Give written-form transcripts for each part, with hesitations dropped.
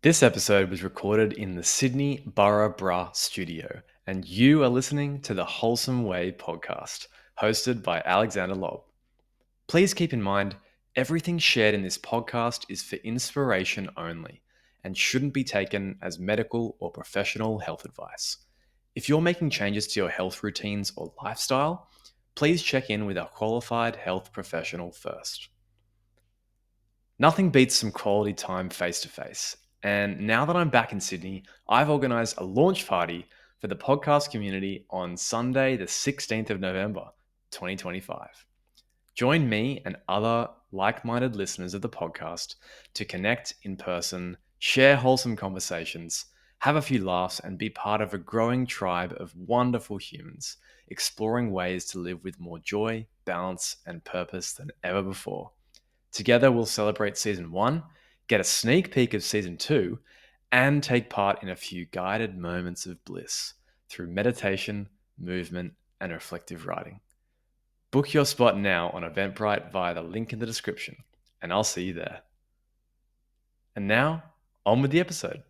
This episode was recorded in the Sydney Borough studio, and you are listening to the Wholesome Way podcast, hosted by Alexander Lobb. Please keep in mind, everything shared in this podcast is for inspiration only and shouldn't be taken as medical or professional health advice. If you're making changes to your health routines or lifestyle, please check in with a qualified health professional first. Nothing beats some quality time face to face. And now that I'm back in Sydney, I've organised a launch party for the podcast community on Sunday, the 16th of November, 2025. Join me and other like minded listeners of the podcast to connect in person, share wholesome conversations, have a few laughs, and be part of a growing tribe of wonderful humans exploring ways to live with more joy, balance, and purpose than ever before. Together, we'll celebrate season 1, get a sneak peek of season 2, and take part in a few guided moments of bliss through meditation, movement, and reflective writing. Book your spot now on Eventbrite via the link in the description, and I'll see you there. And now, on with the episode.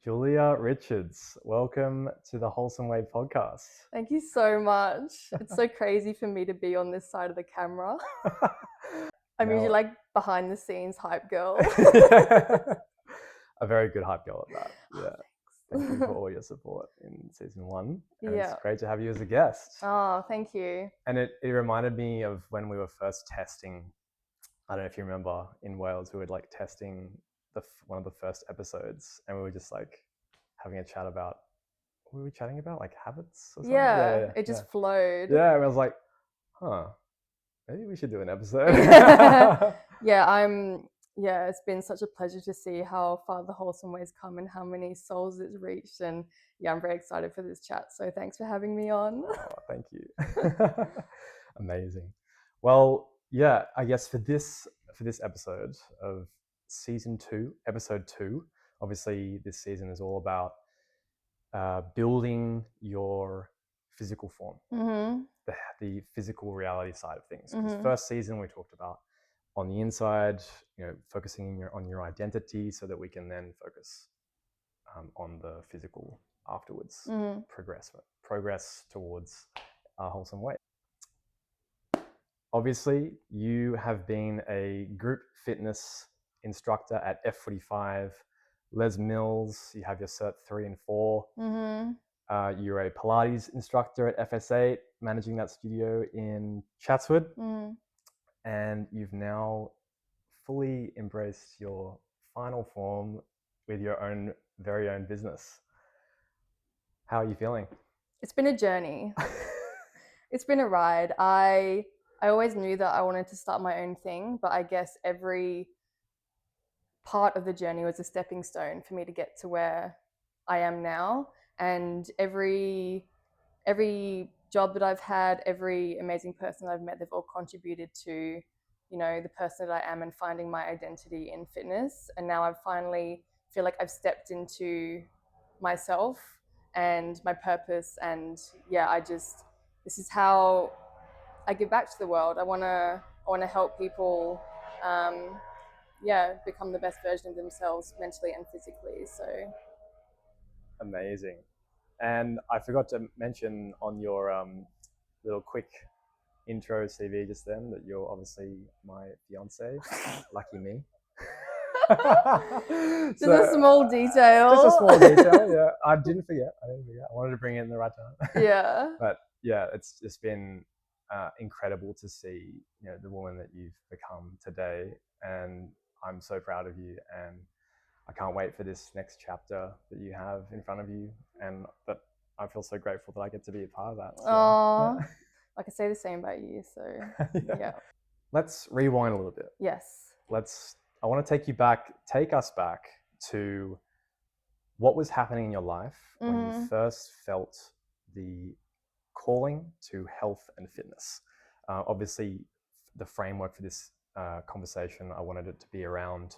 Julia Richards, welcome to the Wholesome Way podcast. Thank you so much. It's so crazy for me to be on this side of the camera. I'm usually like behind the scenes hype girl. A very good hype girl at that. Yeah. Thank you for all your support in season 1. And It's great to have you as a guest. Oh, thank you. And it reminded me of when we were first testing. I don't know if you remember, in Wales, we were like testing one of the first episodes, and we were just like having a chat about, what were we chatting about? Like habits or something? Yeah, it just flowed. Yeah, and I was like, maybe we should do an episode. It's been such a pleasure to see how far the Wholesome Way's come and how many souls it's reached. And yeah, I'm very excited for this chat. So thanks for having me on. Oh, thank you. Amazing. Well, yeah, I guess for this episode of season 2, episode 2, obviously this season is all about building your physical form, the physical reality side of things. Because first season we talked about on the inside, focusing on your identity, so that we can then focus on the physical afterwards. Progress towards a wholesome way. Obviously, you have been a group fitness instructor at F45, Les Mills. You have your Cert 3 and 4. You're a Pilates instructor at FS8, managing that studio in Chatswood. And you've now fully embraced your final form with your very own business. How are you feeling? It's been a journey. It's been a ride. I always knew that I wanted to start my own thing, but I guess every part of the journey was a stepping stone for me to get to where I am now. And every job that I've had, every amazing person that I've met, they've all contributed to, the person that I am and finding my identity in fitness. And now I finally feel like I've stepped into myself and my purpose. And yeah, this is how I give back to the world. I want to help people, become the best version of themselves mentally and physically. So amazing. And I forgot to mention on your little quick intro CV just then that you're obviously my fiance. Lucky me. Just a small detail. Just a small detail, yeah. I didn't forget. I wanted to bring it in the right time. Yeah. But yeah, it's just been incredible to see, the woman that you've become today, and I'm so proud of you, and I can't wait for this next chapter that you have in front of you, and that I feel so grateful that I get to be a part of that. So, yeah. I can say the same about you. So yeah. Let's rewind a little bit. Yes. I want to take us back to what was happening in your life when you first felt the calling to health and fitness. Obviously, the framework for this conversation, I wanted it to be around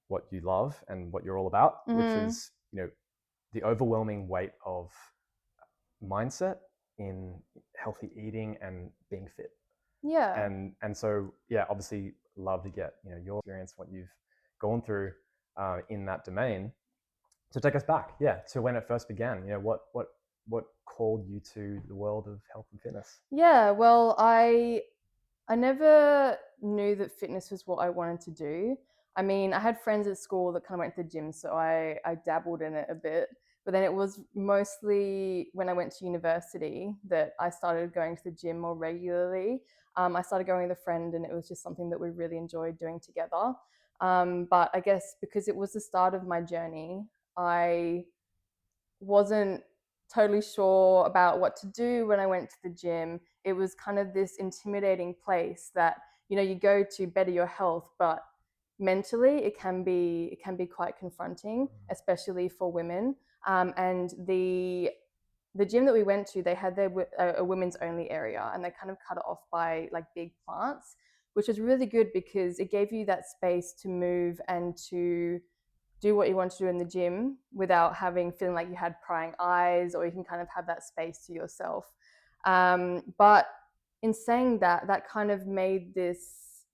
what you love and what you're all about, which is, the overwhelming weight of mindset in healthy eating and being fit. Yeah. And so yeah, obviously love to get your experience, what you've gone through in that domain. So take us back, yeah, to when it first began. What called you to the world of health and fitness? Yeah, well, I never knew that fitness was what I wanted to do. I mean, I had friends at school that kind of went to the gym, so I dabbled in it a bit. But then it was mostly when I went to university that I started going to the gym more regularly. I started going with a friend, and it was just something that we really enjoyed doing together. But I guess because it was the start of my journey, I wasn't totally sure about what to do when I went to the gym. It was kind of this intimidating place that you go to better your health, but mentally it can be quite confronting, especially for women. And the gym that we went to, they had a women's only area, and they kind of cut it off by like big plants, which was really good because it gave you that space to move and to do what you want to do in the gym without feeling like you had prying eyes, or you can kind of have that space to yourself. But in saying that, that kind of made this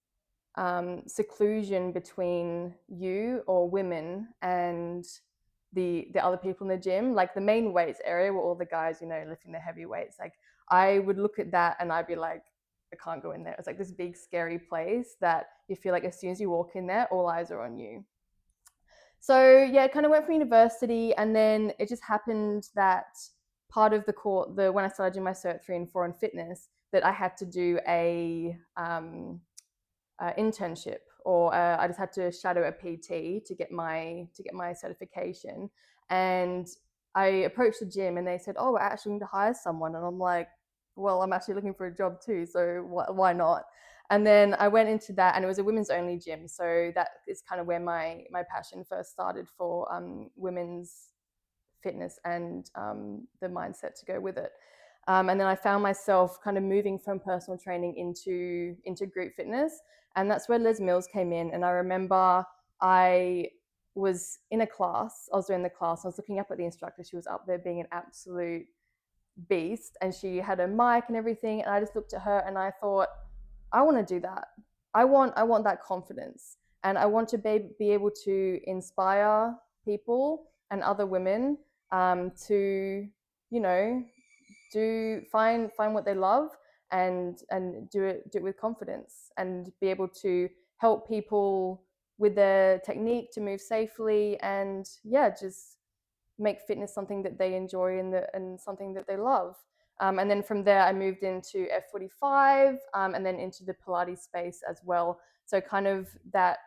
seclusion between you or women and the other people in the gym. Like the main weights area where all the guys, lifting the heavy weights. Like I would look at that and I'd be like, I can't go in there. It's like this big scary place that you feel like as soon as you walk in there, all eyes are on you. So yeah, it kind of went from university, and then it just happened that part of the course, when I started doing my Cert 3 in 4 on fitness, that I had to do a internship, or I just had to shadow a PT to get my certification. And I approached the gym, and they said, "Oh, we're actually going to hire someone," and I'm like, "Well, I'm actually looking for a job too, so why not?" And then I went into that, and it was a women's only gym, so that is kind of where my passion first started for women's fitness and the mindset to go with it. And then I found myself kind of moving from personal training into group fitness, and that's where Les Mills came in. And I remember I was in a class, I was doing the class, I was looking up at the instructor. She was up there being an absolute beast, and she had a mic and everything. And I just looked at her and I thought, I want to do that. I want that confidence, and I want to be able to inspire people and other women to you know find what they love, and do it with confidence, and be able to help people with their technique to move safely, and yeah, just make fitness something that they enjoy, and something that they love. And then from there, I moved into F45, and then into the Pilates space as well. So kind of that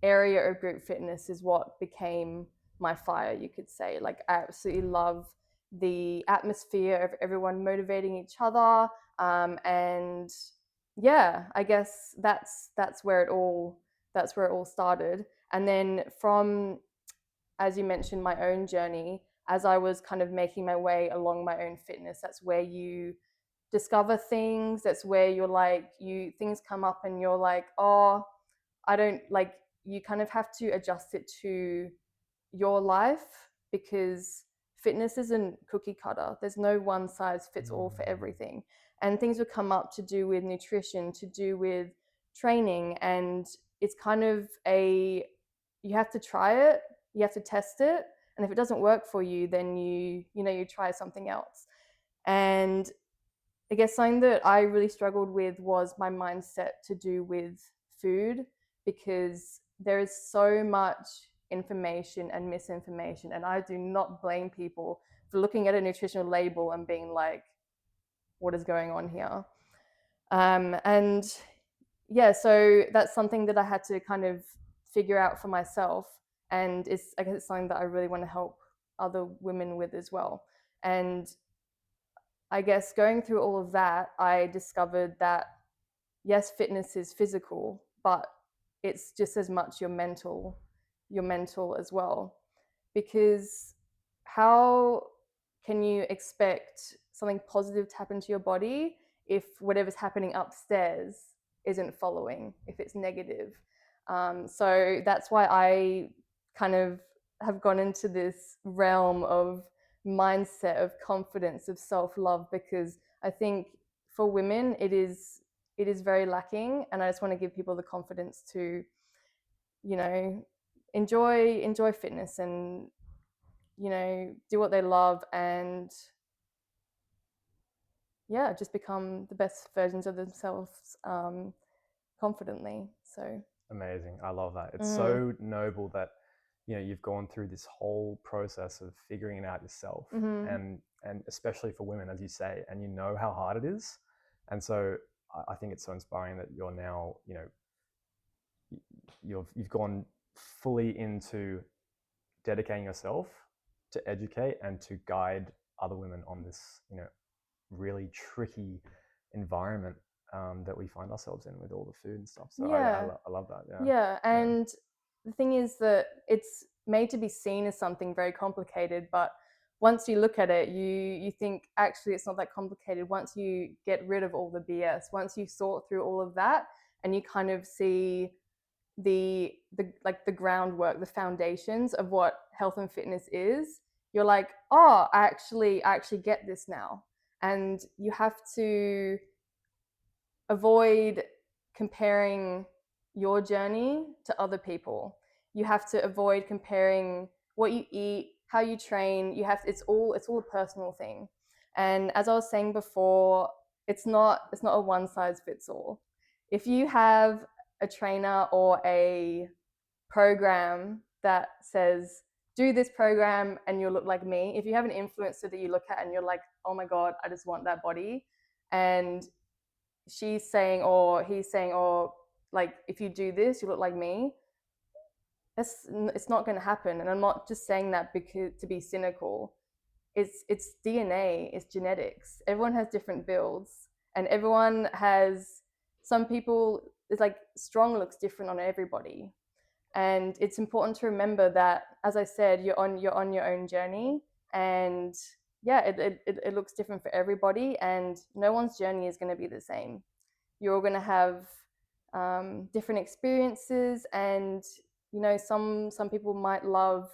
area of group fitness is what became my fire, you could say. Like I absolutely love the atmosphere of everyone motivating each other, and yeah, I guess that's where it all started. And then from, as you mentioned, my own journey, as I was kind of making my way along my own fitness, that's where you discover things. That's where you're like, things come up and you're like, oh, I don't like, you kind of have to adjust it to your life, because fitness isn't cookie cutter. There's no one size fits all for everything. And things will come up to do with nutrition, to do with training. And it's kind of you have to try it, you have to test it. And if it doesn't work for you, then you try something else. And I guess something that I really struggled with was my mindset to do with food, because there is so much information and misinformation. And I do not blame people for looking at a nutritional label and being like, what is going on here? And yeah, so that's something that I had to kind of figure out for myself. And I guess it's something that I really want to help other women with as well. And I guess going through all of that, I discovered that yes, fitness is physical, but it's just as much your mental as well. Because how can you expect something positive to happen to your body if whatever's happening upstairs isn't following, if it's negative? So that's why I kind of have gone into this realm of mindset of confidence of self-love, because I think for women it is very lacking, and I just want to give people the confidence to, you know, enjoy fitness and, do what they love, and yeah, just become the best versions of themselves, confidently. So Amazing. I love that. It's mm, so noble that you've gone through this whole process of figuring it out yourself, mm-hmm. and especially for women, as you say, and you know how hard it is. And so I think it's so inspiring that you're now, you've gone fully into dedicating yourself to educate and to guide other women on this, really tricky environment that we find ourselves in with all the food and stuff. So Yeah. I love that. Yeah. Yeah, Yeah. and the thing is that it's made to be seen as something very complicated, but once you look at it, you think actually it's not that complicated. Once you get rid of all the BS, once you sort through all of that, and you kind of see the groundwork, the foundations of what health and fitness is, you're like, oh, I actually get this now. And you have to avoid comparing your journey to other people. You have to avoid comparing what you eat, how you train. It's all a personal thing. And as I was saying before, it's not a one size fits all. If you have a trainer or a program that says do this program and you'll look like me, if you have an influencer that you look at and you're like, oh my god, I just want that body, and she's saying or he's saying, or like, if you do this you look like me, it's not going to happen. And I'm not just saying that because to be cynical. It's DNA, it's genetics. Everyone has different builds, and everyone has, some people, it's like strong looks different on everybody. And it's important to remember that, as I said, you're on your own journey, and yeah, it looks different for everybody, and no one's journey is going to be the same. You're all going to have different experiences, and some people might love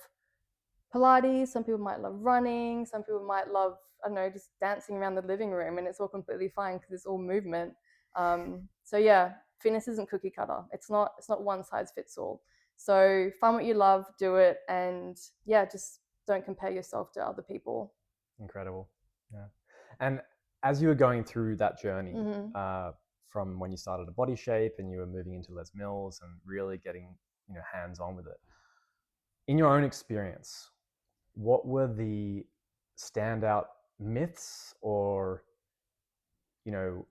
Pilates, some people might love running, some people might love, I don't know, just dancing around the living room, and it's all completely fine because it's all movement. So yeah, fitness isn't cookie cutter. It's not one size fits all. So find what you love, do it, and yeah, just don't compare yourself to other people. Incredible. Yeah. And as you were going through that journey, Mm-hmm. from when you started a body shape and you were moving into Les Mills and really getting, hands on with it, in your own experience, what were the standout myths or, you know,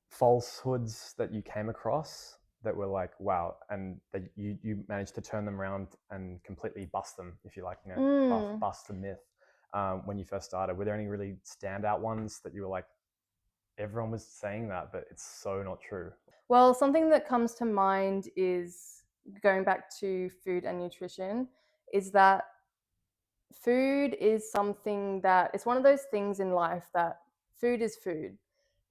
falsehoods that you came across that were like, wow, and that you managed to turn them around and completely bust them, if you like, Mm. bust the myth when you first started? Were there any really standout ones that you were like, everyone was saying that, but it's so not true? Well, something that comes to mind is, going back to food and nutrition, is that food is something that, it's one of those things in life that food is food.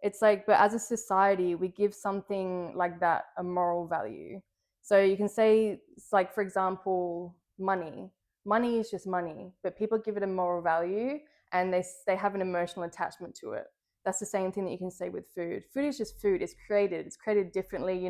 It's like, but as a society, we give something like that a moral value. So you can say, it's like, for example, money. Money is just money, but people give it a moral value, and they have an emotional attachment to it. That's the same thing that you can say with food. Food is just food. It's created differently.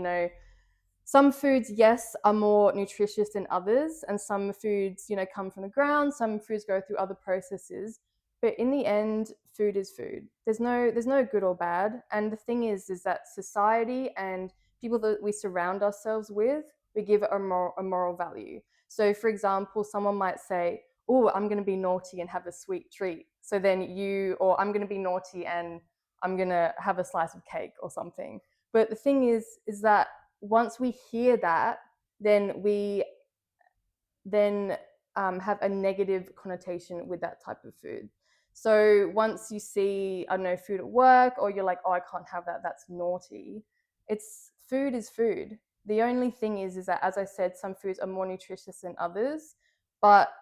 Some foods, yes, are more nutritious than others, and some foods, come from the ground. Some foods go through other processes, but in the end, food is food. There's no good or bad. And the thing is that society and people that we surround ourselves with, we give it a moral value. So, for example, someone might say, "Oh, I'm going to be naughty and have a sweet treat." So then or I'm going to be naughty and I'm going to have a slice of cake or something. But the thing is that once we hear that, then we then have a negative connotation with that type of food. So once you see, I don't know, food at work, or you're like, oh, I can't have that, that's naughty. It's food is food. The only thing is that, as I said, some foods are more nutritious than others, but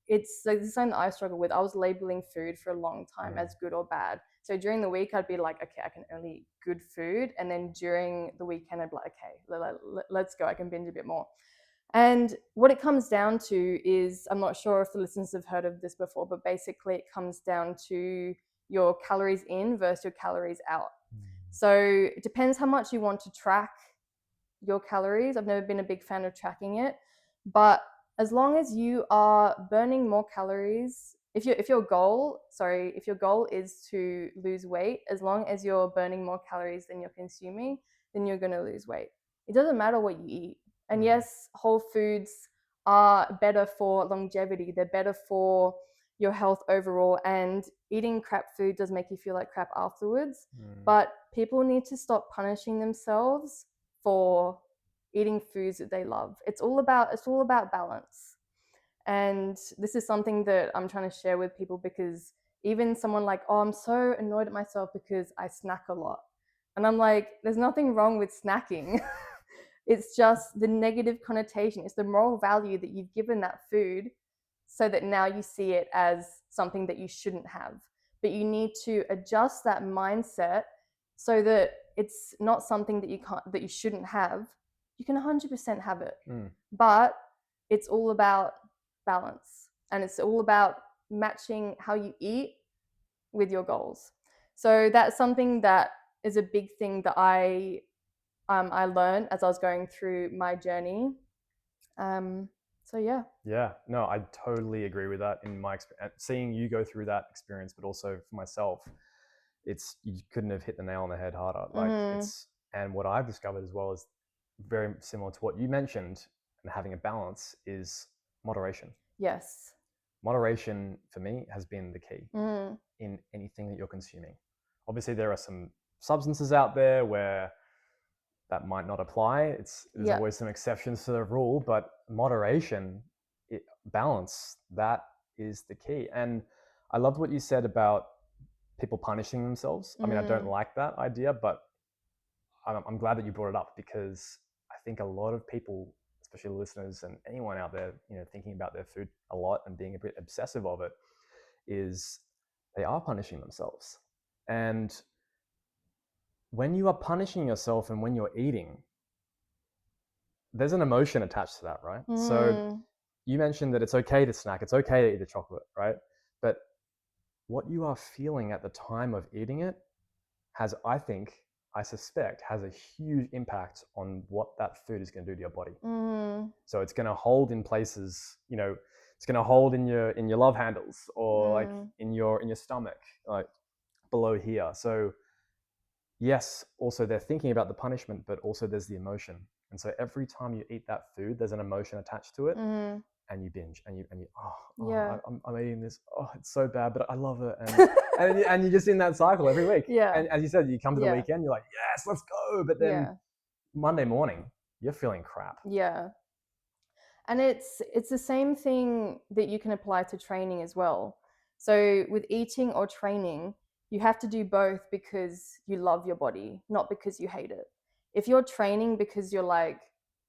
it's like, this is something that I struggle with. I was labeling food for a long time Mm. as good or bad. So during the week, I'd be like, okay, I can only eat good food. And then during the weekend, I'd be like, okay, let's go. I can binge a bit more. And what it comes down to is, I'm not sure if the listeners have heard of this before, but basically it comes down to your calories in versus your calories out. So it depends how much you want to track your calories. I've never been a big fan of tracking it, but as long as you are burning more calories, if your goal is to lose weight, as long as you're burning more calories than you're consuming, then you're going to lose weight. It doesn't matter what you eat. And yes, whole foods are better for longevity. They're better for your health overall, and eating crap food does make you feel like crap afterwards. But people need to stop punishing themselves for eating foods that they love. It's all about balance. And this is something that I'm trying to share with people, because even someone like, oh, I'm so annoyed at myself because I snack a lot. And I'm like, there's nothing wrong with snacking. It's just the negative connotation. It's the moral value that you've given that food, so that now you see it as something that you shouldn't have. But you need to adjust that mindset so that it's not something that you shouldn't have. You can 100% have it. But it's all about balance, and it's all about matching how you eat with your goals. So that's something that is a big thing that I learned as I was going through my journey. So yeah. Yeah, no, I totally agree with that. In my experience, seeing you go through that experience, but also for myself, it's you couldn't have hit the nail on the head harder. Like it's, and what I've discovered as well is very similar to what you mentioned, and having a balance is moderation. Yes. Moderation for me has been the key in anything that you're consuming. Obviously, there are some substances out there where that might not apply. There's always some exceptions to the rule, but moderation, balance, that is the key. And I loved what you said about people punishing themselves. I mean, I don't like that idea, but I'm glad that you brought it up, because I think a lot of people, especially listeners and anyone out there, thinking about their food a lot and being a bit obsessive of it, is they are punishing themselves. And when you are punishing yourself and when you're eating, there's an emotion attached to that, right? So you mentioned that it's okay to snack, it's okay to eat a chocolate, right? But what you are feeling at the time of eating it has, I suspect, has a huge impact on what that food is going to do to your body. So it's going to hold in places, it's going to hold in your love handles, or like in your stomach, like below here. So yes, also they're thinking about the punishment, but also there's the emotion. And so every time you eat that food, there's an emotion attached to it, and you binge, and you I'm eating this. Oh, it's so bad, but I love it, and you're just in that cycle every week. Yeah. And as you said, you come to the weekend, you're like, yes, let's go. But then Monday morning, you're feeling crap. Yeah. And it's the same thing that you can apply to training as well. So with eating or training, you have to do both because you love your body, not because you hate it. If you're training because you're like,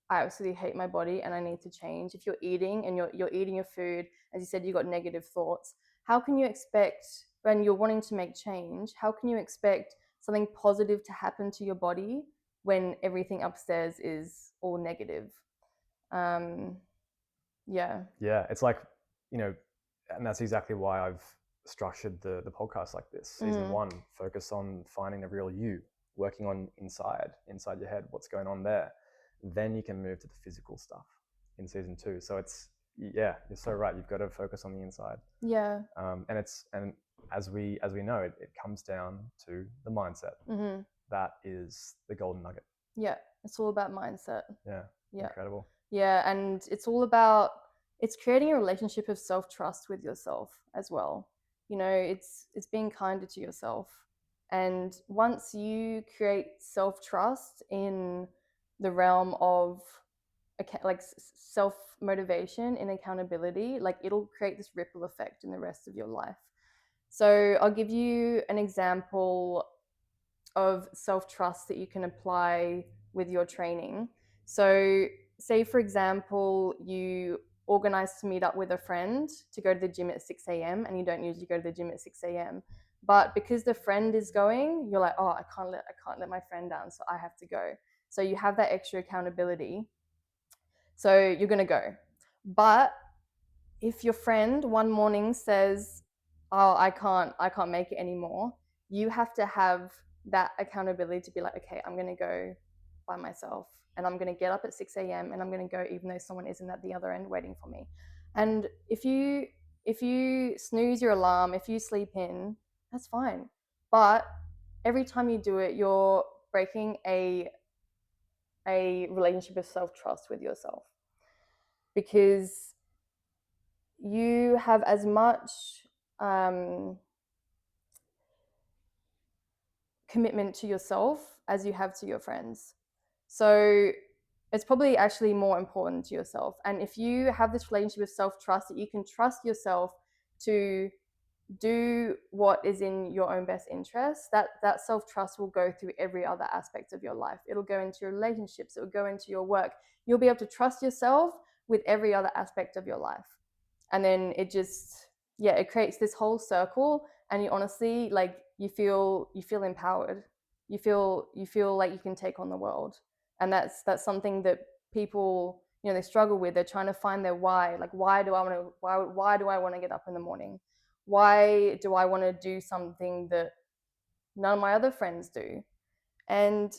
I absolutely hate my body and I need to change. If you're eating and you're eating your food, as you said, you got negative thoughts. How can you expect, when you're wanting to make change, how can you expect something positive to happen to your body when everything upstairs is all negative? Yeah. It's like, and that's exactly why I've structured the podcast like this. Season 1, focus on finding the real you, working on inside your head, what's going on there. Then you can move to the physical stuff in season 2. So it's, you're so right. You've got to focus on the inside. Yeah. And as we know, it comes down to the mindset. That is the golden nugget. Yeah. It's all about mindset. Yeah. Incredible. Yeah. And it's creating a relationship of self-trust with yourself as well. It's being kinder to yourself. And once you create self-trust in the realm of like self-motivation and accountability, like it'll create this ripple effect in the rest of your life. So I'll give you an example of self-trust that you can apply with your training. So say, for example, you organize to meet up with a friend to go to the gym at 6 a.m. and you don't usually go to the gym at 6 a.m. But because the friend is going, you're like, oh, I can't let my friend down, so I have to go. So you have that extra accountability. So you're going to go. But if your friend one morning says, "Oh, I can't make it anymore," you have to have that accountability to be like, "Okay, I'm going to go by myself, and I'm going to get up at 6 a.m. and I'm going to go even though someone isn't at the other end waiting for me." And if you snooze your alarm, if you sleep in, that's fine. But every time you do it, you're breaking a relationship of self-trust with yourself, because you have as much um, commitment to yourself as you have to your friends. So it's probably actually more important to yourself. And if you have this relationship of self trust, that you can trust yourself to do what is in your own best interest, that self-trust will go through every other aspect of your life. It'll go into your relationships, it will go into your work. You'll be able to trust yourself with every other aspect of your life. And then it just, yeah, it creates this whole circle, and you honestly, like, you feel empowered. You feel like you can take on the world. And that's something that people, they struggle with. They're trying to find their why. Like, why do I want to get up in the morning? Why do I want to do something that none of my other friends do? And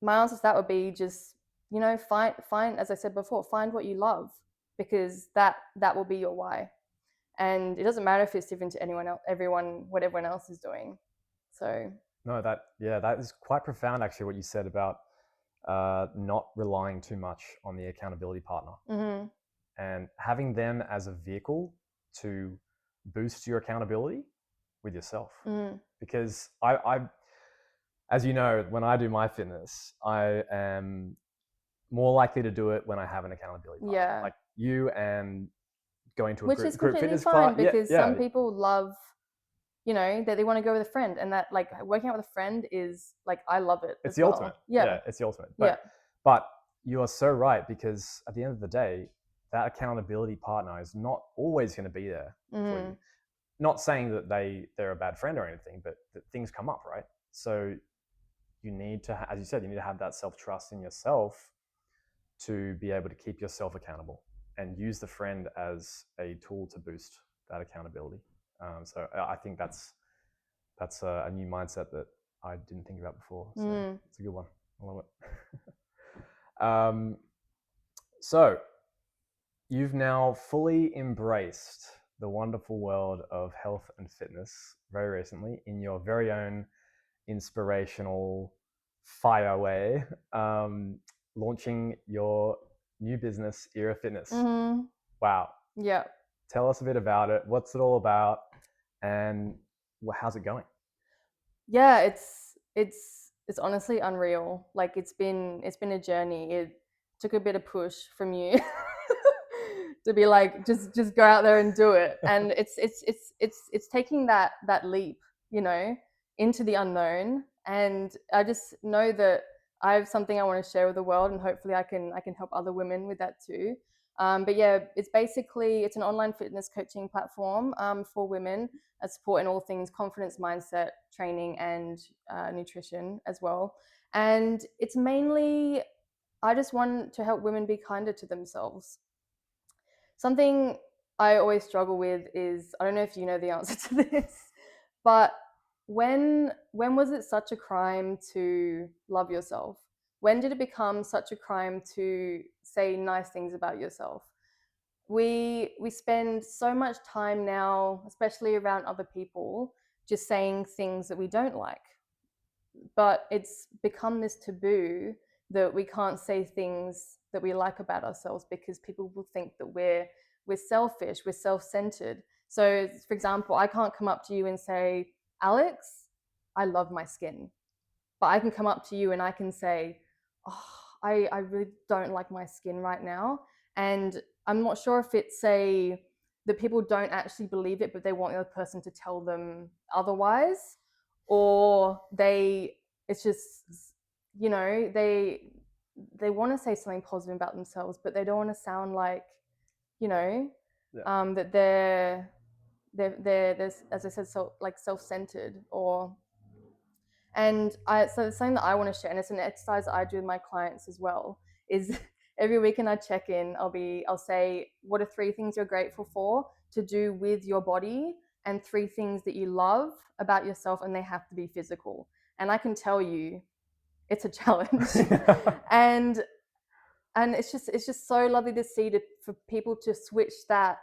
my answer to that would be just, find, as I said before, find what you love, because that will be your why. And it doesn't matter if it's different to anyone else, everyone, what everyone else is doing. So No, that is quite profound. Actually, what you said about not relying too much on the accountability partner mm-hmm. and having them as a vehicle to boost your accountability with yourself. Mm-hmm. Because I, as you know, when I do my fitness, I am more likely to do it when I have an accountability partner, Yeah, like you, and going to a which is group completely fitness class. fine, Yeah, because some yeah, people love, that they want to go with a friend, and that, like, working out with a friend is like, I love it it's as the ultimate. well. Yeah, Yeah, it's the ultimate. yeah. But you are so right, because at the end of the day, that accountability partner is not always going to be there for Mm-hmm. you. Not saying that they're a bad friend or anything, but that things come up, right? So you need to, as you said, you need to have that self trust in yourself to be able to keep yourself accountable and use the friend as a tool to boost that accountability. So I think that's a new mindset that I didn't think about before. So Mm. it's a good one. I love it. So you've now fully embraced the wonderful world of health and fitness very recently in your very own inspirational fire way, launching your new business, Era Fitness. Mm-hmm. Wow. Yeah. Tell us a bit about it. What's it all about? And how's it going? Yeah, it's honestly unreal. Like, it's been a journey. It took a bit of push from you to be like, just go out there and do it. And it's taking that leap, you know, into the unknown. And I just know that I have something I want to share with the world, and hopefully I can help other women with that too. But yeah, it's an online fitness coaching platform for women, support in all things confidence, mindset, training, and nutrition as well. And it's mainly, I just want to help women be kinder to themselves. Something I always struggle with is, I don't know if you know the answer to this, but when was it such a crime to love yourself? When did it become such a crime to say nice things about yourself? We spend so much time now, especially around other people, just saying things that we don't like. But it's become this taboo that we can't say things that we like about ourselves, because people will think that we're selfish, we're self-centered. So, for example, I can't come up to you and say, "Alex, I love my skin." But I can come up to you and I can say, "Oh, I really don't like my skin right now." And I'm not sure if it's a that people don't actually believe it, but they want the other person to tell them otherwise, or it's just, they want to say something positive about themselves, but they don't want to sound like, you know, Yeah. that they're as I said, so like self-centered. Or so it's something that I want to share, and it's an exercise I do with my clients as well. Is every weekend I check in. I'll say, what are 3 things you're grateful for to do with your body, and 3 things that you love about yourself, and they have to be physical. And I can tell you, it's a challenge. and it's just so lovely to see for people to switch that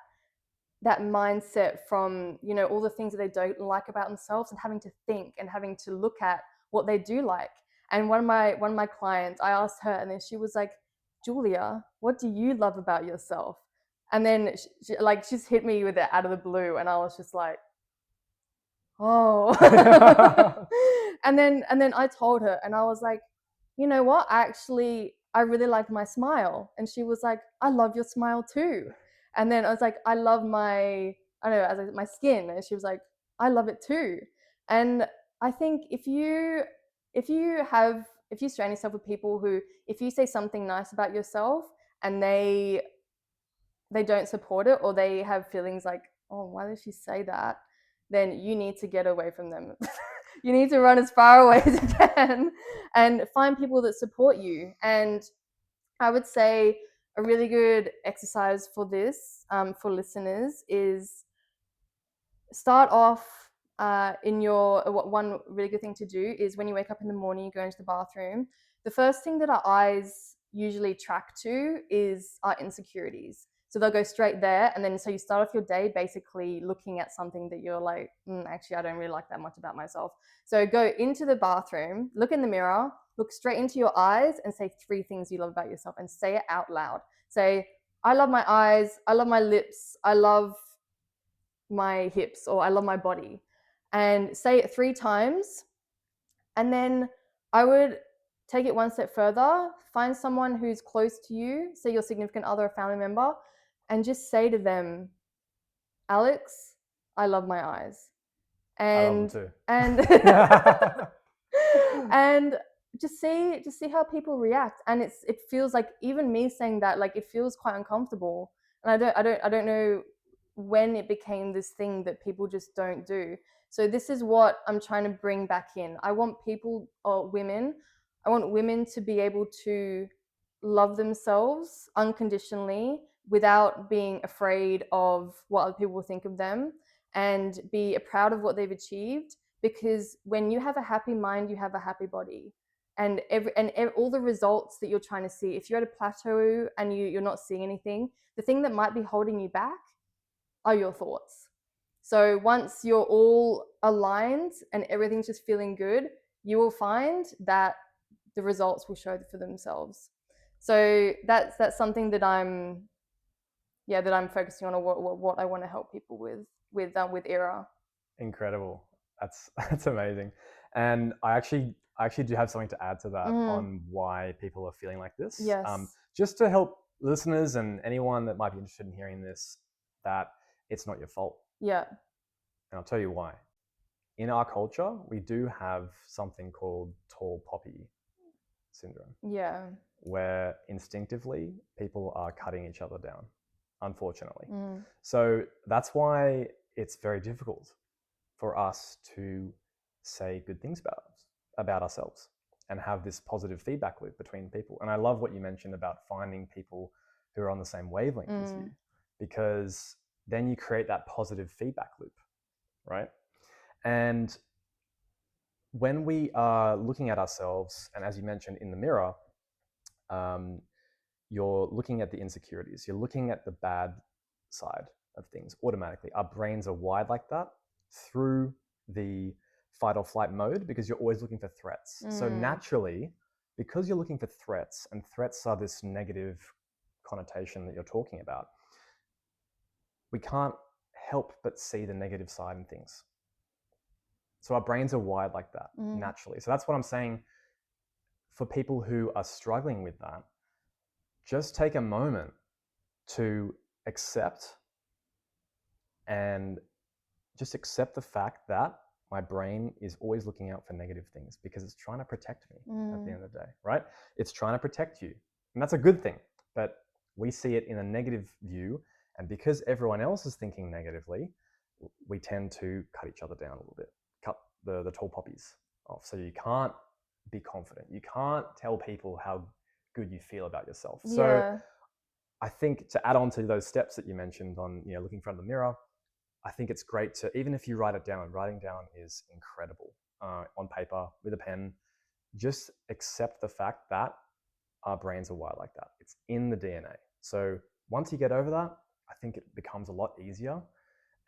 mindset from, you know, all the things that they don't like about themselves, and having to think and having to look at what they do like. And one of my clients, I asked her, and then she was like, Julia, what do you love about yourself? And then she just hit me with it out of the blue, and I was just like, oh. And then I told her, and I was like, you know what, I really like my smile. And she was like, I love your smile too. And then I was like, I love my, I don't know, as my skin. And she was like, I love it too. And I think if you surround yourself with people who, if you say something nice about yourself and they don't support it, or they have feelings like, oh, why did she say that? Then you need to get away from them. You need to run as far away as you can and find people that support you. And I would say a really good exercise for this, for listeners, is start off in your one really good thing to do is when you wake up in the morning, you go into the bathroom. The first thing that our eyes usually track to is our insecurities. So they'll go straight there, and then so you start off your day basically looking at something that you're like, actually, I don't really like that much about myself. So go into the bathroom, look in the mirror, look straight into your eyes, and say 3 things you love about yourself, and say it out loud. Say, I love my eyes, I love my lips, I love my hips, or I love my body. And say it 3 times. And then I would take it one step further, find someone who's close to you, say your significant other or family member, and just say to them, Alex, I love my eyes. I love them And too. and and just see how people react. And it feels like, even me saying that, like, it feels quite uncomfortable. And I don't know when it became this thing that people just don't do. So this is what I'm trying to bring back in. I want people, or women, I want women to be able to love themselves unconditionally without being afraid of what other people will think of them, and be proud of what they've achieved. Because when you have a happy mind, you have a happy body. And all the results that you're trying to see, if you're at a plateau and you're not seeing anything, the thing that might be holding you back are your thoughts. So once you're all aligned and everything's just feeling good, you will find that the results will show for themselves. So that's something that I'm focusing on, or what I want to help people with ERA. Incredible. That's amazing. And I actually do have something to add to that on why people are feeling like this. Yes. Just to help listeners and anyone that might be interested in hearing this, that it's not your fault. Yeah. And I'll tell you why. In our culture, we do have something called tall poppy syndrome, Yeah. where instinctively people are cutting each other down, unfortunately. Mm. So that's why it's very difficult for us to say good things about ourselves and have this positive feedback loop between people. And I love what you mentioned about finding people who are on the same wavelength as you, because then you create that positive feedback loop, right? And when we are looking at ourselves, and as you mentioned in the mirror, you're looking at the insecurities, you're looking at the bad side of things automatically. Our brains are wired like that through the fight or flight mode, because you're always looking for threats. So naturally, because you're looking for threats, and threats are this negative connotation that you're talking about, we can't help but see the negative side in things. So our brains are wired like that naturally. So that's what I'm saying. For people who are struggling with that, just take a moment to accept and just accept the fact that my brain is always looking out for negative things, because it's trying to protect me at the end of the day, right? It's trying to protect you. And that's a good thing. But we see it in a negative view. And because everyone else is thinking negatively, we tend to cut each other down a little bit, cut the tall poppies off. So you can't be confident. You can't tell people how good you feel about yourself. So Yeah. I think to add on to those steps that you mentioned on, looking in front of the mirror, I think it's great to, even if you write it down, writing down is incredible on paper with a pen. Just accept the fact that our brains are wired like that. It's in the DNA. So once you get over that, I think it becomes a lot easier,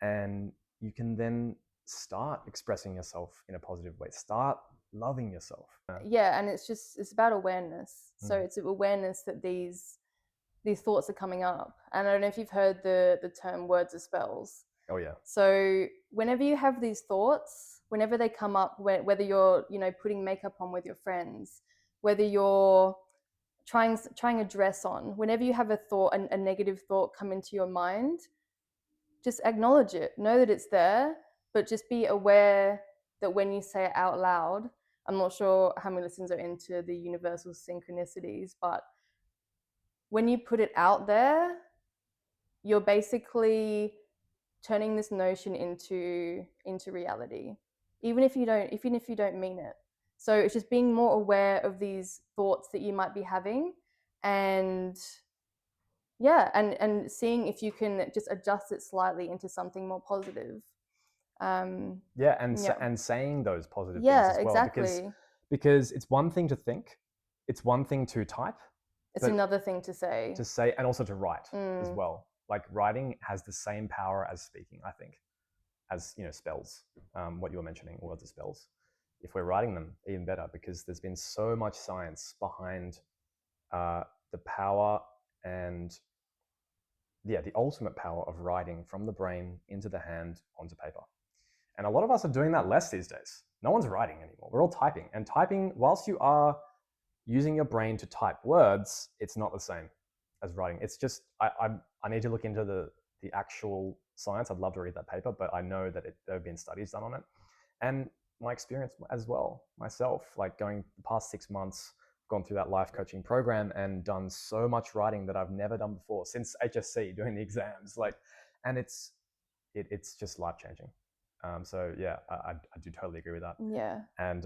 and you can then start expressing yourself in a positive way. Start loving yourself. Yeah, and it's about awareness. So Mm. it's awareness that these thoughts are coming up. And I don't know if you've heard the term words are spells. Oh yeah. So whenever you have these thoughts, whenever they come up, whether you're putting makeup on with your friends, whether you're trying a dress on, whenever you have a thought, a negative thought come into your mind, just acknowledge it. Know that it's there, but just be aware that when you say it out loud, I'm not sure how many listeners are into the universal synchronicities, but when you put it out there, you're basically turning this notion into reality, even if you don't mean it. So it's just being more aware of these thoughts that you might be having, and yeah, and seeing if you can just adjust it slightly into something more positive. Yeah, Yeah, and saying those positive things yeah, as well, because exactly. it's one thing to think, it's one thing to type, It's but another thing to say. to say, and also to write as Mm, well. Like writing has the same power as speaking, I think, as spells. What you were mentioning, words of spells. If we're writing them, even better, because there's been so much science behind the power and the ultimate power of writing from the brain into the hand onto paper. And a lot of us are doing that less these days. No one's writing anymore. We're all typing. And typing, whilst you are using your brain to type words, it's not the same as writing. It's just, I need to look into the actual science. I'd love to read that paper, but I know that there have been studies done on it. And my experience as well, myself, like going the past 6 months, gone through that life coaching program and done so much writing that I've never done before since HSC doing the exams. And it's just life changing. So yeah, I do totally agree with that. yeah. And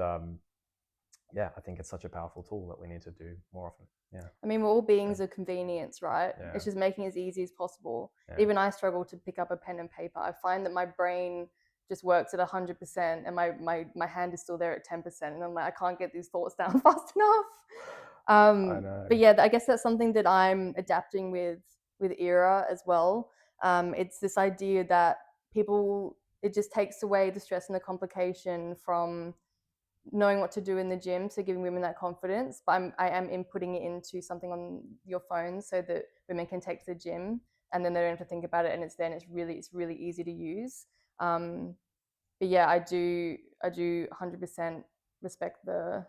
yeah, I think it's such a powerful tool that we need to do more often. Yeah. I mean, we're all beings of convenience, right? Yeah. It's just making it as easy as possible. Yeah. Even I struggle to pick up a pen and paper. I find that my brain just works at 100% and my hand is still there at 10%. And I'm like, I can't get these thoughts down fast enough. I know. But yeah, I guess that's something that I'm adapting with Era as well. It's this idea that it just takes away the stress and the complication from knowing what to do in the gym, so giving women that confidence. But I am inputting it into something on your phone so that women can take to the gym and then they don't have to think about it, and it's there and it's really easy to use. But yeah, I do 100% respect the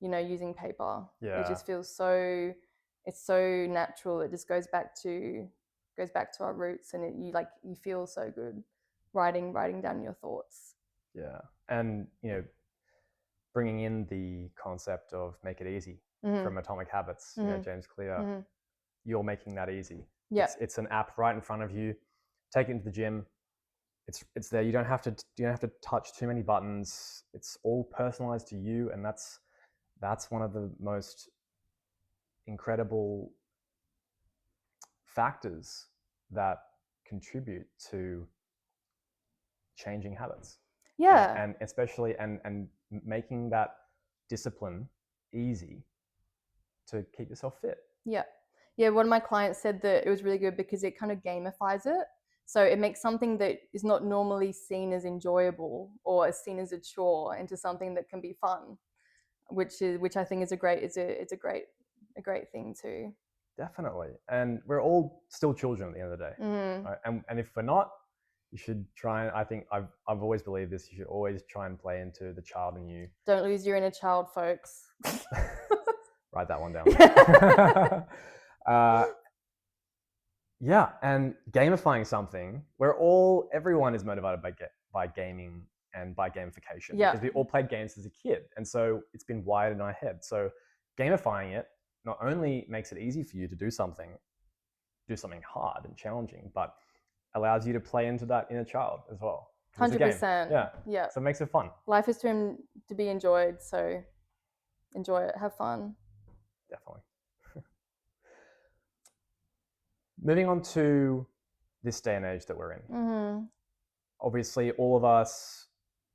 using paper. It Yeah. just feels so it's so natural. It just goes back to our roots, and you feel so good writing down your thoughts. Yeah. And bringing in the concept of make it easy Mm-hmm. from Atomic Habits, Mm-hmm. James Clear, Mm-hmm. you're making that easy. Yeah. It's an app right in front of you. Take it into the gym. It's there. You don't have to touch too many buttons. It's all personalized to you, and that's one of the most incredible factors that contribute to changing habits, Yeah. and especially and making that discipline easy to keep yourself fit. Yeah. Yeah. One of my clients said that it was really good because it kind of gamifies it. So it makes something that is not normally seen as enjoyable or as seen as a chore into something that can be fun, which I think is a great thing too. Definitely. And we're all still children at the end of the day. Mm. Right? And if we're not, you should try and I think I've always believed this, you should always try and play into the child in you. Don't lose your inner child, folks. Write that one down. uh, yeah, and gamifying something where everyone is motivated by gaming and by gamification, Yeah. because we all played games as a kid, and so it's been wired in our head. So gamifying it not only makes it easy for you to do something hard and challenging, but allows you to play into that inner child as well. 100%. Yeah. Yeah. So it makes it fun. Life is to be enjoyed, so enjoy it, have fun. Definitely. Moving on to this day and age that we're in. Mm-hmm. Obviously, all of us,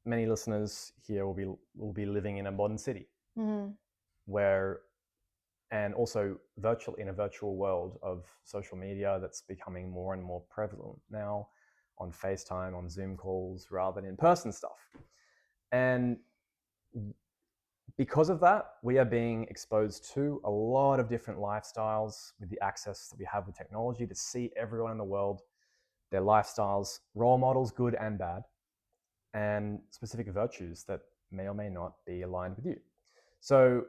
many listeners here will be living in a modern city Mm-hmm. where, and also virtual in a virtual world of social media that's becoming more and more prevalent now, on FaceTime, on Zoom calls, rather than in-person stuff. And because of that, we are being exposed to a lot of different lifestyles with the access that we have with technology to see everyone in the world, their lifestyles, role models, good and bad, and specific virtues that may or may not be aligned with you. So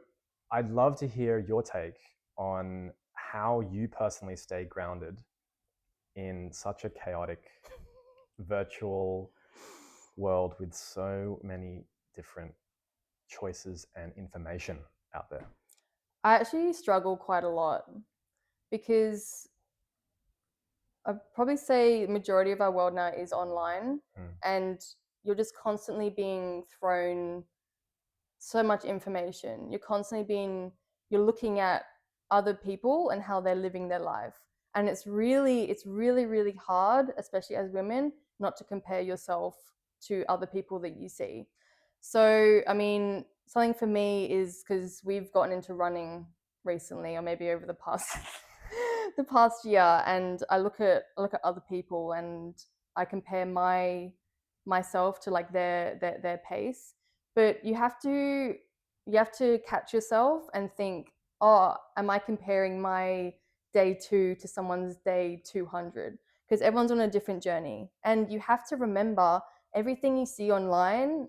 I'd love to hear your take on how you personally stay grounded in such a chaotic virtual world with so many different choices and information out there. I actually struggle quite a lot because I'd probably say the majority of our world now is online, and you're just constantly being thrown so much information. You're looking at other people and how they're living their life. And it's really hard, especially as women, not to compare yourself to other people that you see. So, I mean, something for me is because we've gotten into running recently, or maybe over the past the past year, and I look at other people and I compare myself to like their pace. But you have to catch yourself and think, oh, am I comparing my day 2 to someone's day 200? Because everyone's on a different journey, and you have to remember everything you see online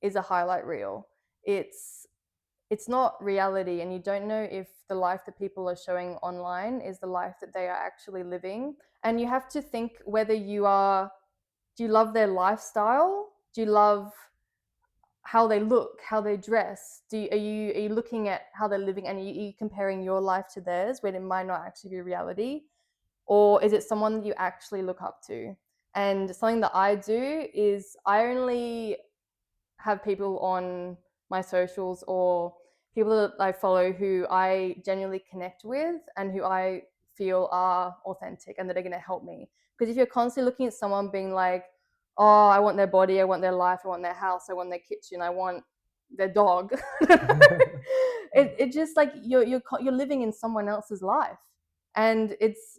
is a highlight reel. It's not reality, and you don't know if the life that people are showing online is the life that they are actually living. And you have to think whether do you love their lifestyle? Do you love how they look, how they dress? Are you looking at how they're living, and are you comparing your life to theirs when it might not actually be reality? Or is it someone that you actually look up to? And something that I do is I only have people on my socials or people that I follow who I genuinely connect with and who I feel are authentic and that are going to help me. Because if you're constantly looking at someone being like, oh, I want their body, I want their life, I want their house, I want their kitchen, I want their dog. It just like you're living in someone else's life, and it's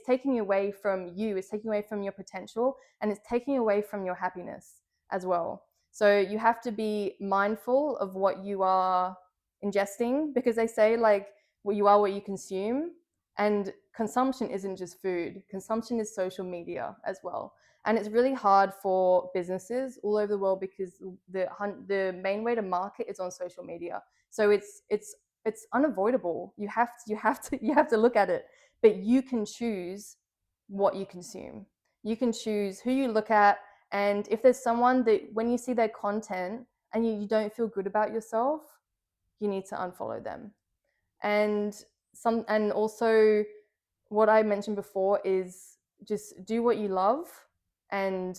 taking away from you, it's taking away from your potential, and it's taking away from your happiness as well. So you have to be mindful of what you are ingesting, because they say like what you are what you consume, and consumption isn't just food. Consumption is social media as well. And it's really hard for businesses all over the world because the main way to market is on social media. So it's unavoidable. You have to look at it, but you can choose what you consume. You can choose who you look at, and if there's someone that when you see their content and you don't feel good about yourself, you need to unfollow them. And also what I mentioned before is just do what you love, and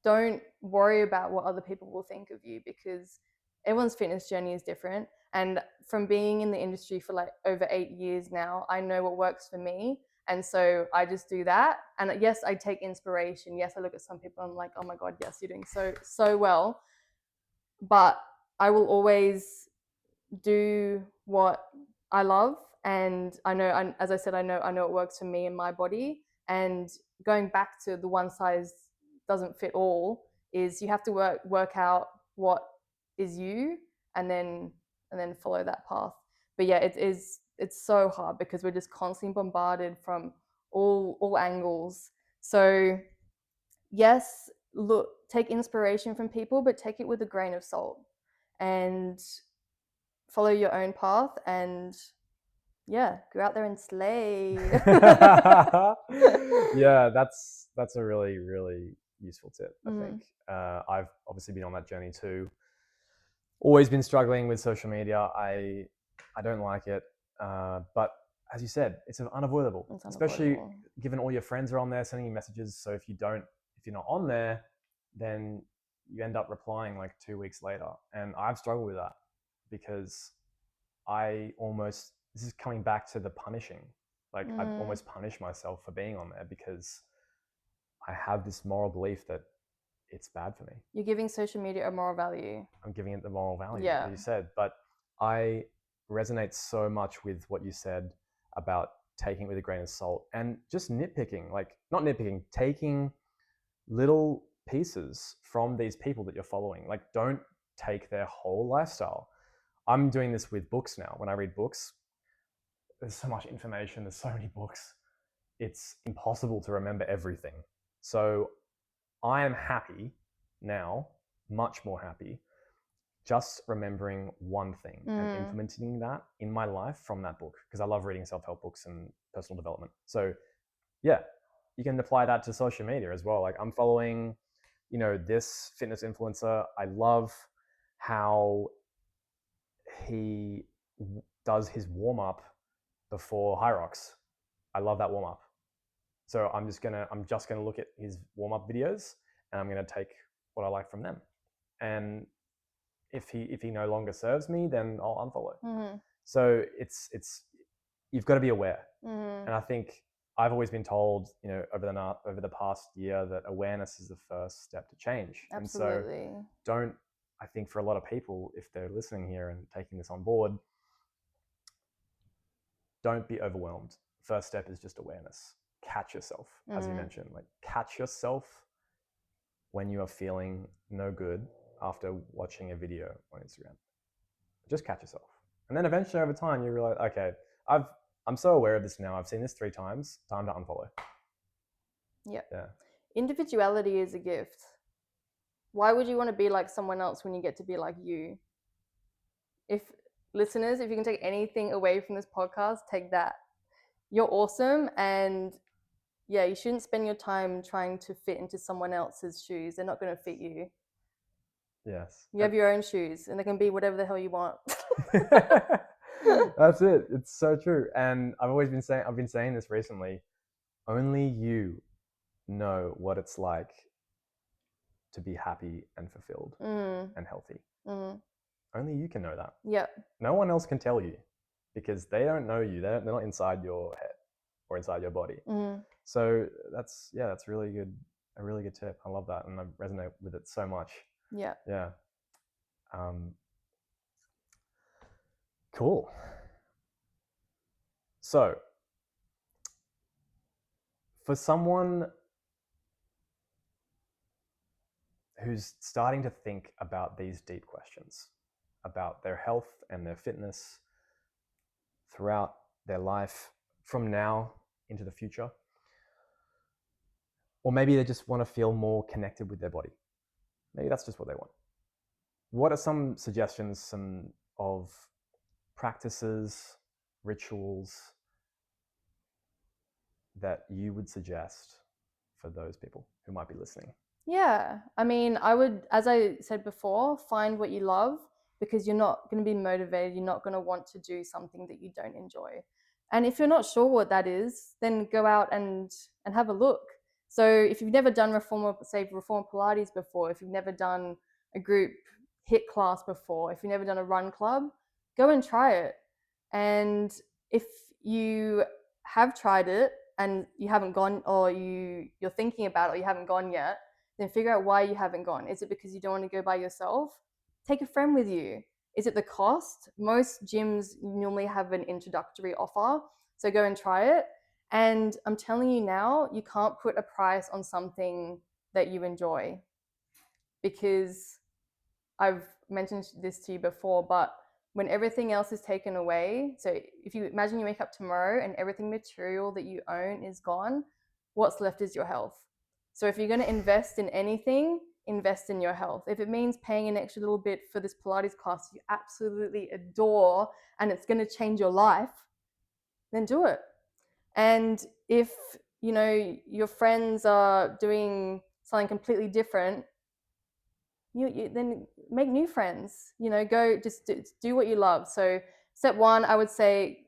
don't worry about what other people will think of you, because everyone's fitness journey is different. And from being in the industry for like over 8 years now, I know what works for me. And so I just do that. And yes, I take inspiration. Yes, I look at some people and I'm like, oh my God, yes, you're doing so well. But I will always do what I love, and I know, as I said, I know it works for me and my body. And going back to the one size doesn't fit all, is you have to work out what is you, and then follow that path. But yeah, it's so hard because we're just constantly bombarded from all angles. So yes, look, take inspiration from people, but take it with a grain of salt, and follow your own path, and yeah, go out there and slay. Yeah, that's a really really useful tip. I think Mm, I've obviously been on that journey too. Always been struggling with social media. I don't like it, but as you said, it's unavoidable, it's especially unavoidable. given all your friends are on there sending you messages. So if you're not on there, then you end up replying like 2 weeks later. And I've struggled with that because this is coming back to the punishing. Like I almost punish myself for being on there because I have this moral belief that it's bad for me. You're giving social media a moral value. I'm giving it the moral value Yeah. that you said. But I resonate so much with what you said about taking it with a grain of salt and just nitpicking, like not nitpicking, taking little pieces from these people that you're following. Like don't take their whole lifestyle. I'm doing this with books now. When I read books, there's so much information, there's so many books. It's impossible to remember everything. So I am happy now, much more happy, just remembering one thing and implementing that in my life from that book because I love reading self-help books and personal development. So yeah, you can apply that to social media as well. Like I'm following, this fitness influencer. I love how he does his warm-up before high rocks. I love that warm-up. So I'm just gonna look at his warm-up videos and I'm gonna take what I like from them. And if he no longer serves me, then I'll unfollow. So it's you've got to be aware. And I think I've always been told, over the past year that awareness is the first step to change. Absolutely. And so I think for a lot of people, if they're listening here and taking this on board, don't be overwhelmed. First step is just awareness. Catch yourself, as you mentioned. Like catch yourself when you are feeling no good after watching a video on Instagram. Just catch yourself. And then eventually over time you realize, okay, I'm so aware of this now. I've seen this 3 times. Time to unfollow. Yeah. Yeah. Individuality is a gift. Why would you want to be like someone else when you get to be like you? If listeners, if you can take anything away from this podcast, take that. You're awesome, and yeah, you shouldn't spend your time trying to fit into someone else's shoes. They're not going to fit you. Yes. You have your own shoes, and they can be whatever the hell you want. That's it. It's so true. And I've been saying this recently. Only you know what it's like to be happy and fulfilled and healthy. Only you can know that. Yep. No one else can tell you because they don't know you. They're not inside your head or inside your body. So that's really good. A really good tip. I love that, and I resonate with it so much. Yeah. Yeah. Cool. So, for someone who's starting to think about these deep questions about their health and their fitness throughout their life from now into the future, or maybe they just want to feel more connected with their body. Maybe that's just what they want. What are some suggestions of practices, rituals that you would suggest for those people who might be listening? Yeah. I mean, I would, as I said before, find what you love, because you're not going to be motivated. You're not going to want to do something that you don't enjoy. And if you're not sure what that is, then go out and have a look. So if you've never done reformer Pilates before, if you've never done a group HIIT class before, if you've never done a run club, go and try it. And if you have tried it and you haven't gone, or you're thinking about it, or you haven't gone yet, then figure out why you haven't gone. Is it because you don't want to go by yourself? Take a friend with you. Is it the cost? Most gyms normally have an introductory offer, so go and try it. And I'm telling you now, you can't put a price on something that you enjoy, because I've mentioned this to you before, but when everything else is taken away, so if you imagine you wake up tomorrow and everything material that you own is gone, what's left is your health. So if you're going to invest in anything, invest in your health. If it means paying an extra little bit for this Pilates class you absolutely adore and it's going to change your life, then do it. And if your friends are doing something completely different, you then make new friends. Go just do what you love. So step one, I would say,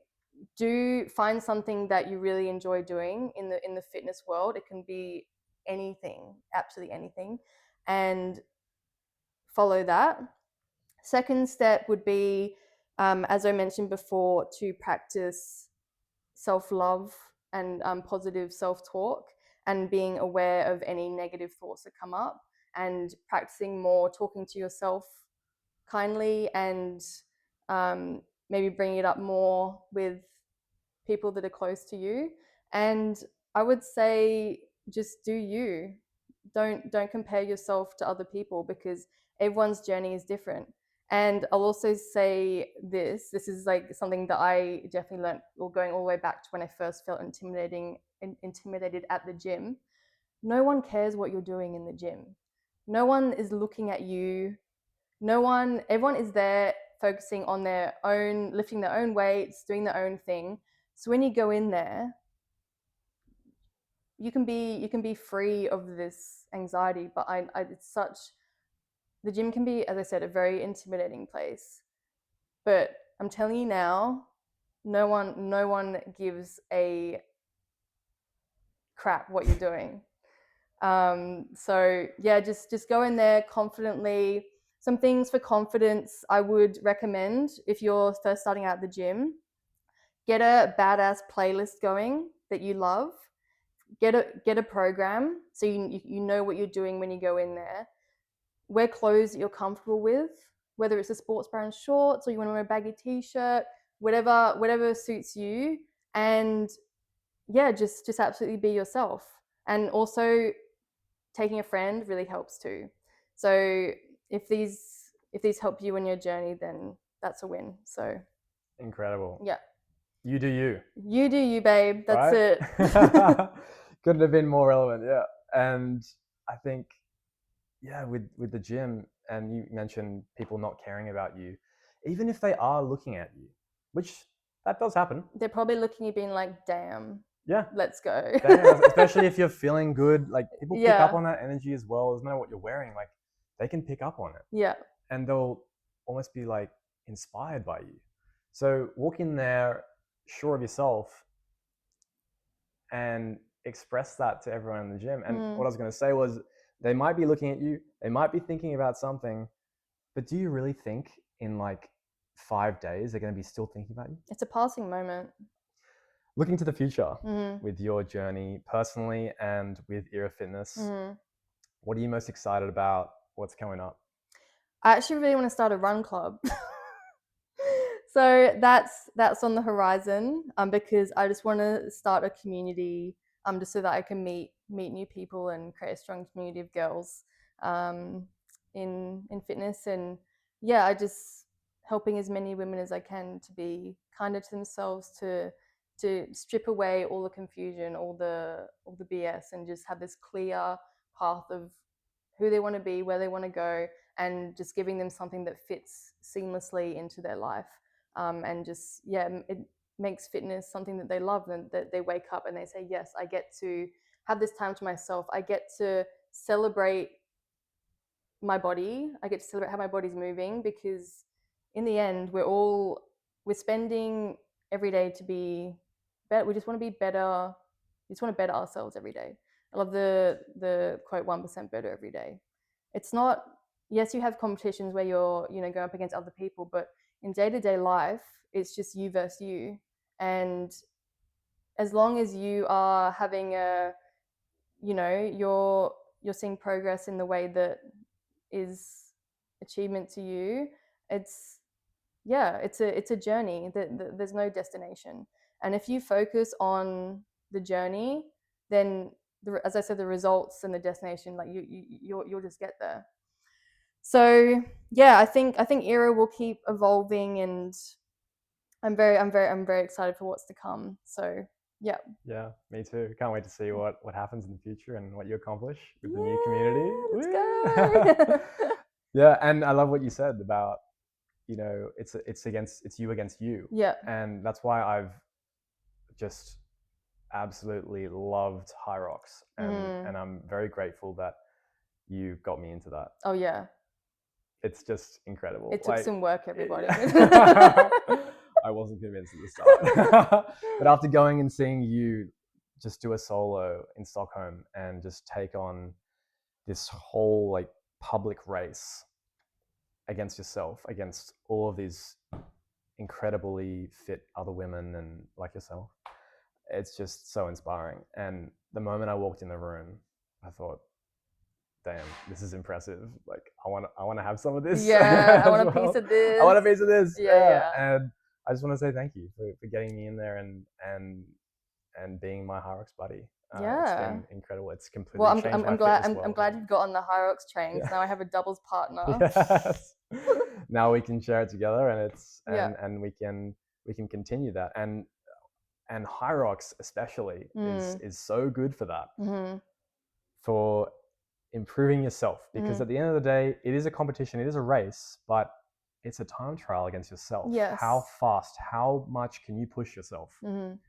find something that you really enjoy doing in the fitness world. It can be anything, absolutely anything, and follow that. Second step would be, as I mentioned before, to practice self-love and positive self-talk, and being aware of any negative thoughts that come up, and practicing more talking to yourself kindly, and um, maybe bringing it up more with people that are close to you. And I would say just do you. Don't compare yourself to other people, because everyone's journey is different. And I'll also say this is like something that I definitely learned, or going all the way back to when I first felt intimidated at the gym. No one cares what you're doing in the gym. No one is looking at you. Everyone is there focusing on their own, lifting their own weights, doing their own thing. So when you go in there, you can be free of this anxiety. But it's such, the gym can be, as I said, a very intimidating place. But I'm telling you now, no one gives a crap what you're doing. So yeah, just go in there confidently. Some things for confidence I would recommend if you're first starting out at the gym: get a badass playlist going that you love. Get a program so you know what you're doing when you go in there. Wear clothes that you're comfortable with, whether it's a sports bra and shorts, or you want to wear a baggy t-shirt, whatever suits you. And yeah, just absolutely be yourself. And also, taking a friend really helps too. So if these help you in your journey, then that's a win. So Incredible. yeah, You do you. you do you, babe. That's Right? it. Couldn't have been more relevant. Yeah. And I think, yeah, with the gym, and you mentioned people not caring about you, even if they are looking at you, which that does happen. They're probably looking at you being like, damn, Yeah. let's go. Damn, especially if you're feeling good, like people pick up Yeah. on that energy as well. Doesn't matter what you're wearing, like they can pick up on it, Yeah. and they'll almost be like inspired by you. So walk in there, sure of yourself, and express that to everyone in the gym. And what I was going to say was, they might be looking at you, they might be thinking about something, but do you really think in like 5 days they're going to be still thinking about you? It's a passing moment. Looking to the future with your journey personally and with Era Fitness, what are you most excited about? What's coming up? I actually really want to start a run club. So that's on the horizon, because I just want to start a community, just so that I can meet new people and create a strong community of girls, um, in fitness. And yeah, I just helping as many women as I can to be kinder to themselves, to strip away all the confusion, all the BS, and just have this clear path of who they want to be, where they want to go, and just giving them something that fits seamlessly into their life. And just, yeah, it makes fitness something that they love, and that they wake up and they say, yes, I get to have this time to myself. I get to celebrate my body. I get to celebrate how my body's moving, because in the end, we're spending every day to be better. We just want to be better. We just want to better ourselves every day. I love the quote, 1% better every day. It's not, yes, you have competitions where you're, going up against other people, but in day-to-day life, it's just you versus you. And as long as you are having you're seeing progress in the way that is achievement to you, it's, yeah, it's a journey. There's no destination. And if you focus on the journey, then as I said, the results and the destination, like you'll just get there. So yeah, I think Era will keep evolving, and I'm very excited for what's to come. So yeah. Yeah, me too. Can't wait to see what happens in the future and what you accomplish with the new community. Yeah, let's Woo! go. Yeah, and I love what you said about, it's you against you. Yeah. And that's why I've just absolutely loved High Rocks, and I'm very grateful that you got me into that. Oh yeah. It's just incredible. It took some work, everybody. I wasn't convinced at the start. But after going and seeing you just do a solo in Stockholm and just take on this whole like public race against yourself, against all of these incredibly fit other women and like yourself, it's just so inspiring. And the moment I walked in the room, I thought, damn, this is impressive. Like I want to have some of this Yeah, I as want a piece well. of this. I want a piece of this. Yeah, Yeah. yeah. And I just want to say thank you for getting me in there and being my Hyrox buddy. It's Yeah. been incredible. It's Well, completely changed my fitness world. I'm glad you've got on the Hyrox train because Yeah. now I have a doubles partner. Yes. Now we can share it together, and it's Yeah. and we can continue that. And Hyrox especially is so good for that, for improving yourself, because at the end of the day, it is a competition, it is a race, but it's a time trial against yourself. Yes. How fast, how much can you push yourself and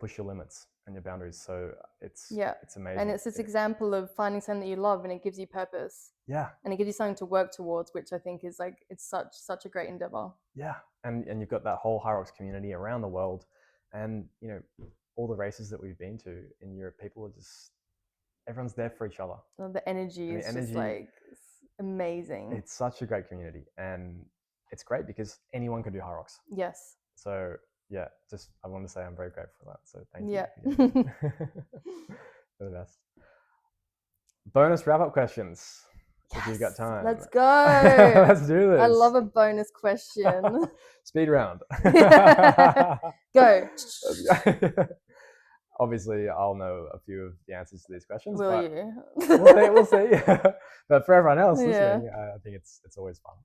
push your limits and your boundaries? So it's amazing. And it's this example of finding something that you love and it gives you purpose. Yeah. And it gives you something to work towards, which I think is like, it's such a great endeavor. Yeah. And you've got that whole Hyrox community around the world, and all the races that we've been to in Europe, people are just, everyone's there for each other. The energy is just like amazing. It's such a great community, and it's great because anyone can do Hyrox. Yes. So yeah, just I want to say I'm very grateful for that. So thank you. Yeah. You're the best. Bonus wrap-up questions. Yes, if you've got time. Let's go. Let's do this. I love a bonus question. Speed round. Go. Obviously, I'll know a few of the answers to these questions. Will but you? We'll see. But for everyone else listening, I think it's always fun,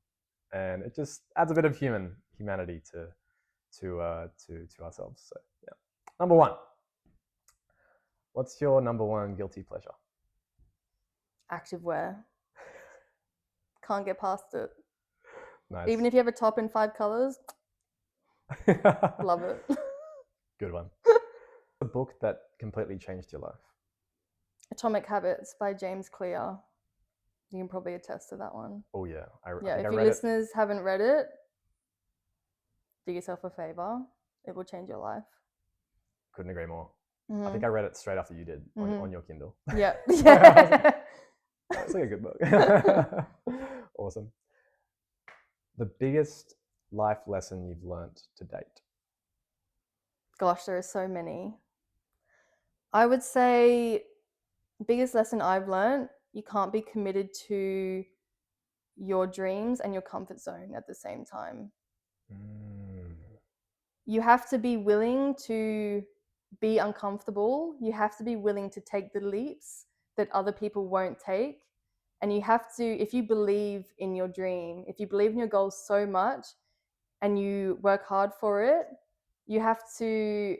and it just adds a bit of humanity to ourselves. So yeah. Number one. What's your number one guilty pleasure? Activewear. Can't get past it. Nice. Even if you have a top in 5 colors, love it. Good one. A book that completely changed your life? Atomic Habits by James Clear. You can probably attest to that one. Oh yeah. If your listeners haven't read it, do yourself a favor. It will change your life. Couldn't agree more. I think I read it straight after you did on your Kindle. Yeah. It's like a good book. Awesome. The biggest life lesson you've learned to date? Gosh, there are so many. I would say biggest lesson I've learned, you can't be committed to your dreams and your comfort zone at the same time. You have to be willing to be uncomfortable. You have to be willing to take the leaps that other people won't take. And you have to, if you believe in your dream, if you believe in your goals so much and you work hard for it, you have to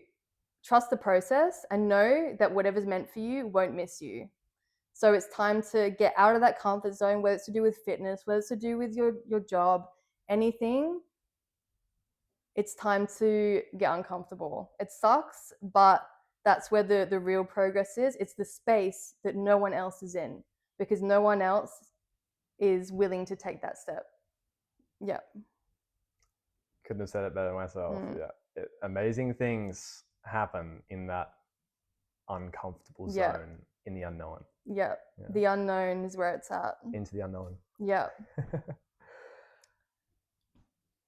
trust the process and know that whatever's meant for you won't miss you. So it's time to get out of that comfort zone, whether it's to do with fitness, whether it's to do with your job, anything. It's time to get uncomfortable. It sucks, but that's where the real progress is. It's the space that no one else is in, because no one else is willing to take that step. Yeah. Couldn't have said it better myself. Yeah. Amazing things happen in that uncomfortable zone, in the unknown. Yeah. The unknown is where it's at. Into the unknown. Yeah.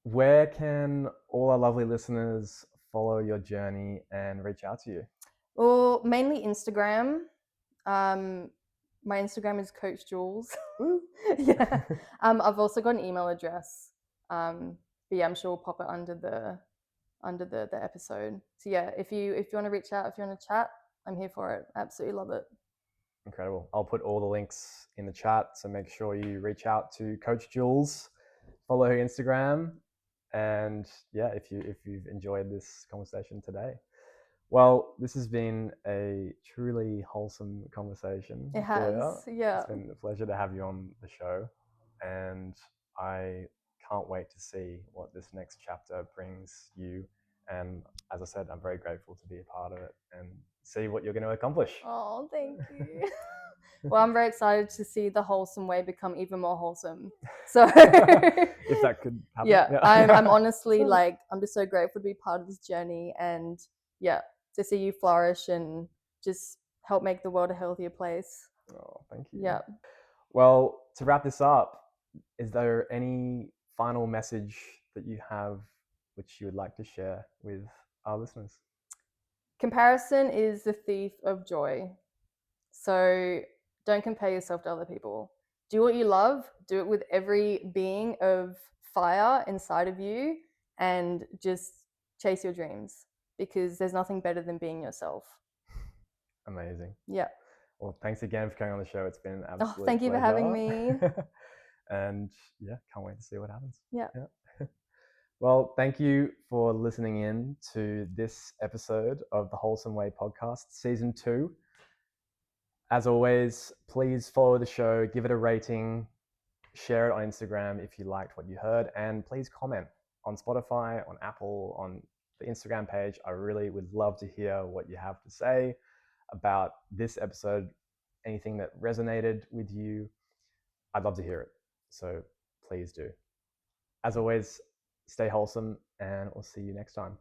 Where can all our lovely listeners follow your journey and reach out to you? Well, mainly Instagram. My Instagram is Coach Jules. Yeah. I've also got an email address. But yeah, I'm sure we'll pop it under the episode. So yeah, if you want to reach out, if you want to chat, I'm here for it. Absolutely love it. Incredible. I'll put all the links in the chat, so make sure you reach out to Coach Jules, follow her Instagram, and yeah, if you've enjoyed this conversation today. Well, this has been a truly wholesome conversation. It has, Julia. yeah. It's been a pleasure to have you on the show, and I can't wait to see what this next chapter brings you. And as I said, I'm very grateful to be a part of it and see what you're going to accomplish. Oh, thank you. Well, I'm very excited to see the wholesome way become even more wholesome. So if that could happen. Yeah. I'm honestly like, I'm just so grateful to be part of this journey, and yeah, to see you flourish and just help make the world a healthier place. Oh, thank you. Yeah. Well, to wrap this up, is there any final message that you have which you would like to share with our listeners? Comparison is the thief of joy. So don't compare yourself to other people. Do what you love, do it with every being of fire inside of you, and just chase your dreams because there's nothing better than being yourself. Amazing. Yeah. Well, thanks again for coming on the show. It's been an Oh, absolute thank you for having pleasure. me. And yeah, can't wait to see what happens. Yeah. Well, thank you for listening in to this episode of the Wholesome Way podcast, season 2. As always, please follow the show, give it a rating, share it on Instagram if you liked what you heard, and please comment on Spotify, on Apple, on the Instagram page. I really would love to hear what you have to say about this episode, anything that resonated with you. I'd love to hear it. So please do. As always, stay wholesome, and we'll see you next time.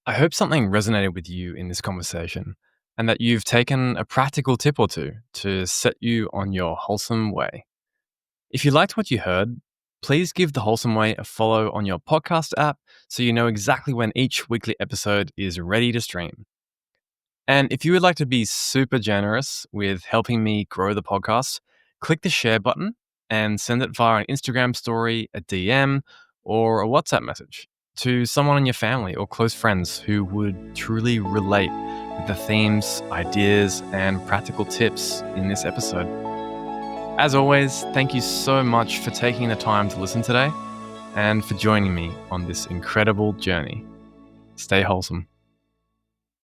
I hope something resonated with you in this conversation and that you've taken a practical tip or two to set you on your wholesome way. If you liked what you heard, please give The Wholesome Way a follow on your podcast app so you know exactly when each weekly episode is ready to stream. And if you would like to be super generous with helping me grow the podcast, click the share button and send it via an Instagram story, a DM, or a WhatsApp message to someone in your family or close friends who would truly relate with the themes, ideas, and practical tips in this episode. As always, thank you so much for taking the time to listen today and for joining me on this incredible journey. Stay wholesome.